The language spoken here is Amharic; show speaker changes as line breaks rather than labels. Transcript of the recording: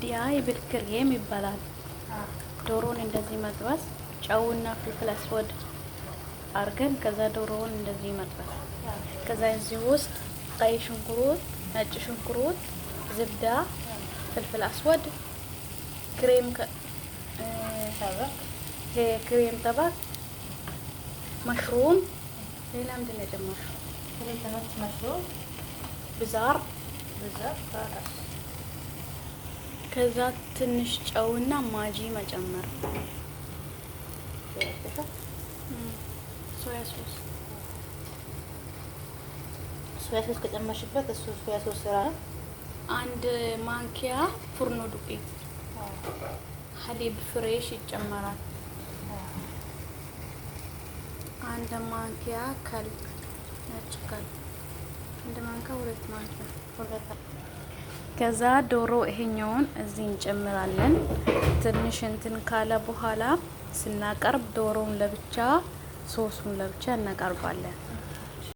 ዲያይ بالكريم ይባላል። ዶሮውን እንደዚህ መጥበስ ጨውና ፍልፍል አስወድ አርገን ከዛ ዶሮውን እንደዚህ መጥበስ ከዛ እዚህ ውስጥ ቀይ ሽንኩርት ነጭ ሽንኩርት ዝብዳ ፍልፍል አስወድ ክሬም ክሬም ተባክ مشروم ሌላ ምንድን ነው የጨመርሽው?
مشروم
ብዛር
خلاص
ከዛ ትንሽ ጨውና ማጂ መጨመር ሶያ ሶስ
ከጨመርሽበት እሱ ሶያ ሶስ ስራ ነው። አንድ
ማንኪያ ፉርኖ ዱቄት ሀሊብ ፍሬሽ ይጨመራል። አንድ ማንኪያ ከል ነጭ ከል አንድ ማንኪያ ሁለት ማንኪያ ከዛ ዶሮ ይሄኛውን እዚህ እንጨምራለን። ትንሽ እንትን ካለ በኋላ ስናቀርብ ዶሮውን ለብቻ ሶሱን ለብቻ እናቀርባለን።